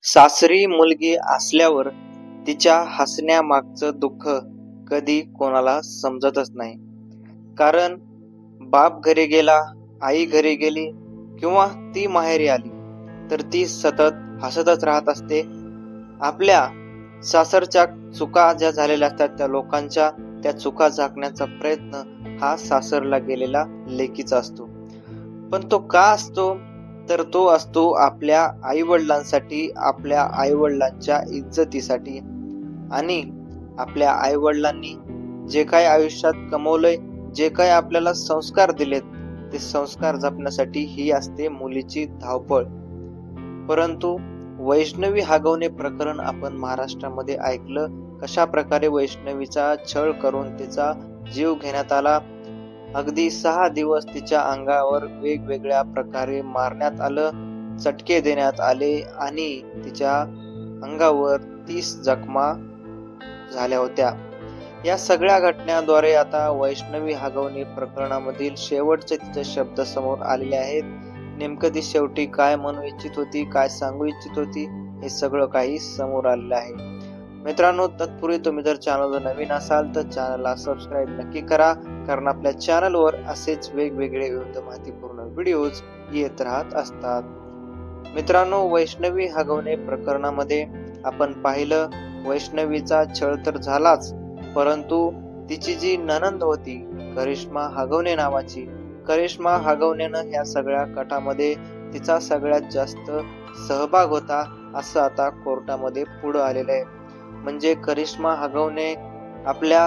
सासरी मुलगी असल्यावर तिच्या हसण्यामागचं दुःख कधी कोणाला समजतच नाही. कारण बाप घरी गेला, आई घरी गेली किंवा ती माहेरी आली तर ती सतत हसतच राहत असते. आपल्या सासरच्या चुका ज्या झालेल्या असतात त्या लोकांच्या त्या चुका झाकण्याचा प्रयत्न हा सासरला गेलेला लेकीचा असतो. पण तो का असतो? तर तो असतो आपल्या आई-वडिलांसाठी, आपल्या आई-वडिलांच्या इज्जतीसाठी आणि आपल्या आई-वडिलांनी जे काही आयुष्यात कमवलंय, जे काही आपल्याला संस्कार दिलेत, ते संस्कार जपण्यासाठी ही असते मुलीची धावपळ. परंतु वैष्णवी हगवणे प्रकरण आपण महाराष्ट्रामध्ये ऐकलं. कशा प्रकारे वैष्णवीचा छळ करून तिचा जीव घेण्यात आला. अगदी 6 दिवस तिच्या अंगावर वेगवेगळ्या प्रकारे मारण्यात आलं, चटके देण्यात आले आणि तिच्या अंगावर 30 जखमा झाल्या होत्या. या सगळ्या घटनांद्वारे आता वैष्णवी हगवणे प्रकरणामधील शेवटचे तिचे शब्द समोर आलेले आहेत. नेमकं ती शेवटी काय म्हणू इच्छित होती, काय सांगू इच्छित होती, हे सगळं काही समोर आलेलं आहे. मित्रांनो, तत्पूर्वी तुम्ही जर चॅनलवर नवीन असाल तर चॅनलला सबस्क्राईब नक्की करा, कारण आपल्या चॅनलवर असेच वेगवेगळे विविध माहितीपूर्ण व्हिडिओज येत राहत असतात. मित्रांनो, वैष्णवी हगवणे प्रकरणामध्ये आपण पाहिलं, वैष्णवीचा छळ तर झालाच, परंतु तिची जी नणंद होती करिश्मा हगवणे नावाची, करिश्मा हगवणेनं ह्या सगळ्या कटामध्ये तिचा सगळ्यात जास्त सहभाग होता असं आता कोर्टामध्ये पुढे आलेलं आहे. म्हणजे करिश्मा हगवणे आपल्या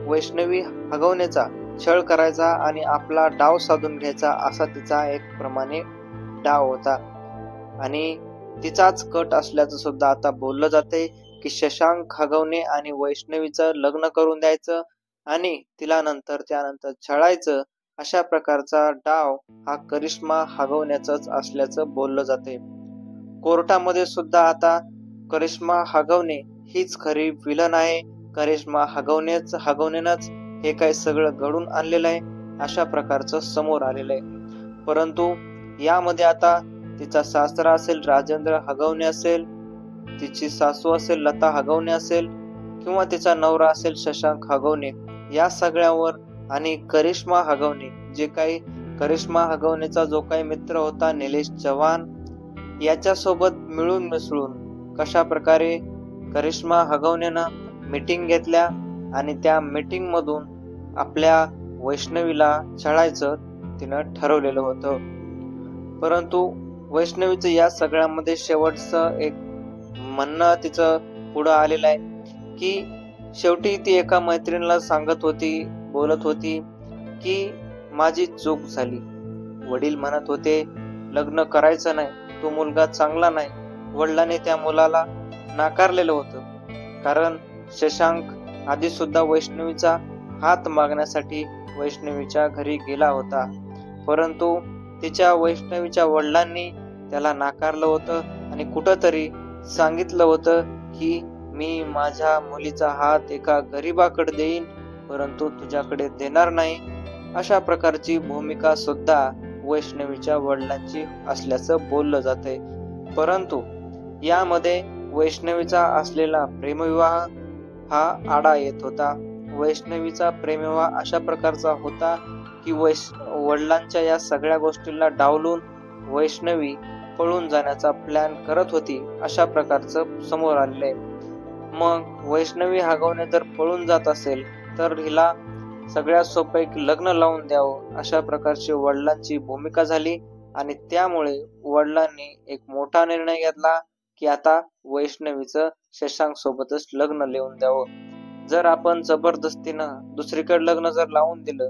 वैष्णवी हगवणेचा छळ करायचा आणि आपला डाव साधून घ्यायचा असा तिचा एक प्रमाणे डाव होता आणि तिचाच कट असल्याचं सुद्धा आता बोललं जाते की शशांक हगवणे आणि वैष्णवीचं लग्न करून द्यायचं आणि तिला त्यानंतर छळायचं, अशा प्रकारचा डाव हा करिश्मा हगवण्याचाच असल्याचं बोललं जाते. कोर्टामध्ये सुद्धा आता करिश्मा हगवणे हीच खरी विलन आहे, करिश्मा हगवणेनंच हे काय सगळं घडून आणलेलं आहे, अशा प्रकारचं समोर आलेलं आहे. परंतु यामध्ये आता तिचा सासरा असेल राजेंद्र हगवणे असेल, तिची सासू असेल लता हगवणे असेल किंवा तिचा नवरा असेल शशांक हगवणे, या सगळ्यावर आणि करिश्मा हगवणे जे काही करिश्मा हगवणेचा जो काही मित्र होता निलेश चव्हाण, याच्यासोबत मिळून मिसळून कशा प्रकारे करिश्मा हगवणेनं मीटिंग घेतल्या आणि त्या मीटिंग मधून आपल्या वैष्णवीला छळायचं तिनं ठरवलेलं होतं. परंतु वैष्णवीचं या सगळ्यामध्ये शेवटचं एक म्हणणं तिचं पुढं आलेलं आहे की शेवटी ती एका मैत्रिणीला सांगत होती, बोलत होती की माझी चूक झाली. वडील म्हणत होते लग्न करायचं नाही, तो मुलगा चांगला नाही. वडिलांनी त्या मुलाला नाकारलेलं होतं, कारण शशांक आधी सुद्धा वैष्णवीचा हात मागण्यासाठी वैष्णवीच्या घरी गेला होता, परंतु तिच्या वैष्णवीच्या वडिलांनी त्याला नाकारलं होतं आणि कुठंतरी सांगितलं होतं की मी माझ्या मुलीचा हात एका गरीबाकडे देईन, परंतु तुझ्याकडे देणार नाही. अशा प्रकारची भूमिका सुद्धा वैष्णवीच्या वडिलांची असल्याचं बोललं जातंय. परंतु यामध्ये वैष्णवीचा असलेला प्रेमविवाह हा आडा येत होता. वैष्णवीचा प्रेमविवाह अशा प्रकारचा होता की वडिलांच्या या सगळ्या गोष्टीला डावलून वैष्णवी पळून जाण्याचा प्लॅन करत होती, अशा प्रकारचं समोर आलेलं आहे. मग वैष्णवी हगवणे जर पळून जात असेल तर हिला सगळ्यात सोपं एक लग्न लावून द्यावं, अशा प्रकारची वडिलांची भूमिका झाली आणि त्यामुळे वडिलांनी एक मोठा निर्णय घेतला की आता वैष्णवीचं शशांक सोबतच लग्न लावून द्यावं. जर आपण जबरदस्तीनं दुसरीकडे लग्न जर लावून दिलं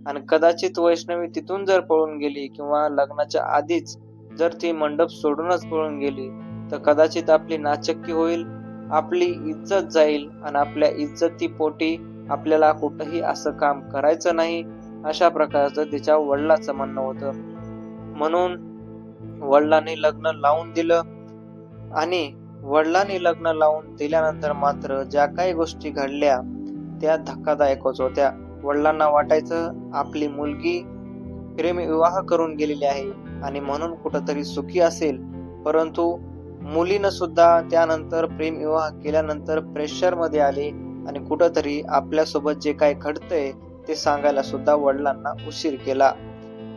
आणि कदाचित वैष्णवी तिथून जर पळून गेली किंवा लग्नाच्या आधीच जर ती मंडप सोडूनच पळून गेली तर कदाचित आपली नाचक्की होईल, आपली इज्जत जाईल आणि आपल्या इज्जतीपोटी आपल्याला कुठंही असं काम करायचं नाही, अशा प्रकारचं तिच्या वडिलांचं म्हणणं होतं. म्हणून वडिलांनी लग्न लावून दिलं आणि वडिलांनी लग्न लावून दिल्यानंतर मात्र ज्या काही गोष्टी घडल्या त्या धक्कादायकच होत्या. वडिलांना वाटायचं आपली मुलगी प्रेमविवाह करून गेलेली आहे आणि म्हणून कुठंतरी सुखी असेल, परंतु मुलीनं सुद्धा त्यानंतर प्रेमविवाह केल्यानंतर प्रेशर मध्ये आले आणि कुठंतरी आपल्यासोबत जे काही घडतंय ते सांगायला सुद्धा वडिलांना उशीर केला.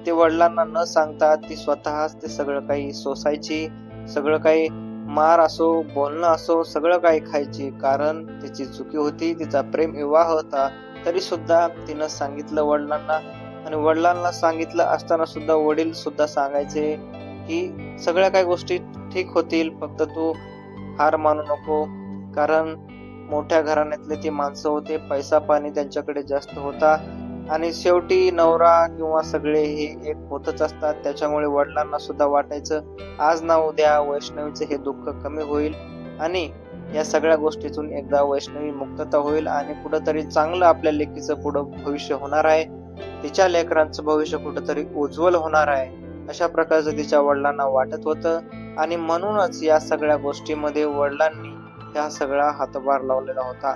ते वडिलांना न सांगता ती स्वतःच ते सगळं काही सोसायची, सगळं काही मार असो, बोलणं असो, सगळं काही खायची. कारण तिची चुकी होती, तिचा प्रेमविवाह होता. तरी सुद्धा तिनं सांगितलं वडिलांना आणि वडिलांना सांगितलं असताना सुद्धा वडील सुद्धा सांगायचे की सगळ्या काही गोष्टी ठीक होतील, फक्त तू हार मानू नको. कारण मोठ्या घराण्यातले ते माणसं होते, पैसा पाणी त्यांच्याकडे जास्त होता आणि शेवटी नवरा किंवा सगळे हे एक होतच असतात. त्याच्यामुळे वडिलांना सुद्धा वाटायचं आज ना उद्या वैष्णवीचं हे दुःख कमी होईल आणि या सगळ्या गोष्टीतून एकदा वैष्णवी मुक्तता होईल आणि कुठंतरी चांगलं आपल्या लेकीचं पुढं भविष्य होणार आहे, तिच्या लेकरांचं भविष्य कुठंतरी उज्ज्वल होणार आहे, अशा प्रकारचं तिच्या वडिलांना वाटत होतं आणि म्हणूनच या सगळ्या गोष्टीमध्ये वडिलांनी ह्या सगळा हातभार लावलेला होता.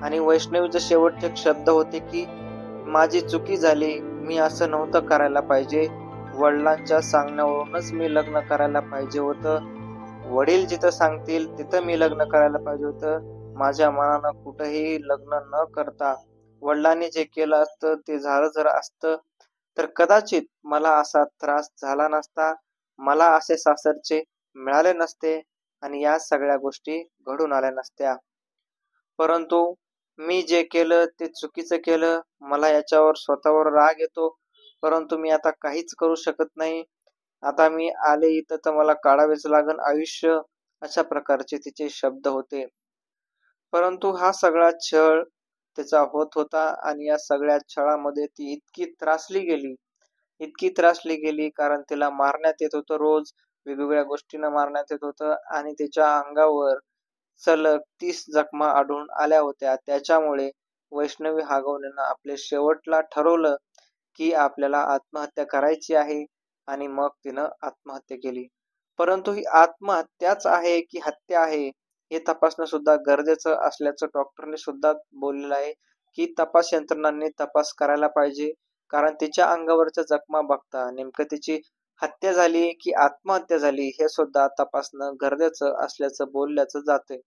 आणि वैष्णवीचे शेवटचे शब्द होते की माझी चुकी झाली, मी असं नव्हतं करायला पाहिजे, वडिलांच्या सांगण्यावरूनच मी लग्न करायला पाहिजे होतं, वडील जिथं सांगतील तिथं मी लग्न करायला पाहिजे होतं, माझ्या मनानं कुठेही लग्न न करता वडिलांनी जे केलं असतं ते झालं जर असतं तर कदाचित मला असा त्रास झाला नसता, मला असे सासरचे मिळाले नसते आणि या सगळ्या गोष्टी घडून आल्या नसत्या. परंतु मी जे केलं ते चुकीचं केलं, मला याच्यावर स्वतःवर राग येतो, परंतु मी आता काहीच करू शकत नाही. आता मी आले इथं तर मला काढावेच लागेल आयुष्य, अशा प्रकारचे तिचे शब्द होते. परंतु हा सगळा छळ त्याचा होत होता आणि या सगळ्या छळामध्ये ती इतकी त्रासली गेली कारण तिला मारण्यात येत होतं रोज, वेगवेगळ्या गोष्टींना मारण्यात येत होतं आणि तिच्या अंगावर सलग 30 जखमा आढळून आल्या होत्या. त्याच्यामुळे वैष्णवी हागवणेनं आपले शेवटला ठरवलं की आपल्याला आत्महत्या करायची आहे आणि मग तिनं आत्महत्या केली. परंतु ही आत्महत्याच आहे की हत्या आहे हे तपासणं सुद्धा गरजेचं असल्याचं डॉक्टरने सुद्धा बोललेलं आहे की तपास यंत्रणांनी तपास करायला पाहिजे. कारण तिच्या अंगावरच्या जखमा बघता नेमकं तिची हत्या झाली की आत्महत्या झाली हे सुद्धा तपासणं गरजेचं असल्याचं बोलल्याचं जाते.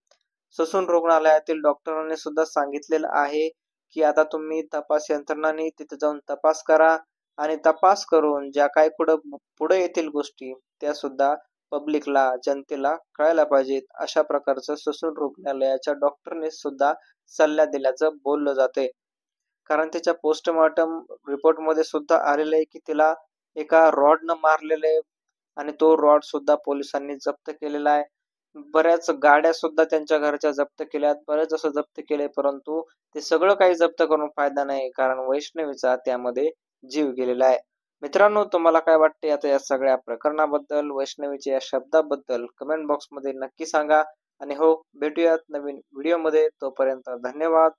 ससून रुग्णालयातील डॉक्टरांनी सुद्धा सांगितलेलं आहे की आता तुम्ही तपास यंत्रणांनी तिथे जाऊन तपास करा आणि तपास करून ज्या काही पुढे येतील गोष्टी त्या सुद्धा पब्लिकला, जनतेला कळायला पाहिजेत, अशा प्रकारचं ससून रुग्णालयाच्या डॉक्टरने सुद्धा सल्ला दिल्याचं बोललं जाते. कारण त्याच्या पोस्टमॉर्टम रिपोर्टमध्ये सुद्धा आलेलं आहे की तिला एका रॉडनं मारलेलं आहे आणि तो रॉड सुद्धा पोलिसांनी जप्त केलेला आहे. बऱ्याच गाड्या सुद्धा त्यांच्या घरच्या जप्त केल्यात, बरेच असं जप्त केले, परंतु ते सगळं काही जप्त करून फायदा नाही कारण वैष्णवीचा त्यामध्ये जीव गेलेला आहे. मित्रांनो, तुम्हाला काय वाटते आता या सगळ्या प्रकरणाबद्दल, वैष्णवीच्या या शब्दाबद्दल कमेंट बॉक्समध्ये नक्की सांगा आणि हो, भेटूयात नवीन व्हिडिओमध्ये. तोपर्यंत धन्यवाद.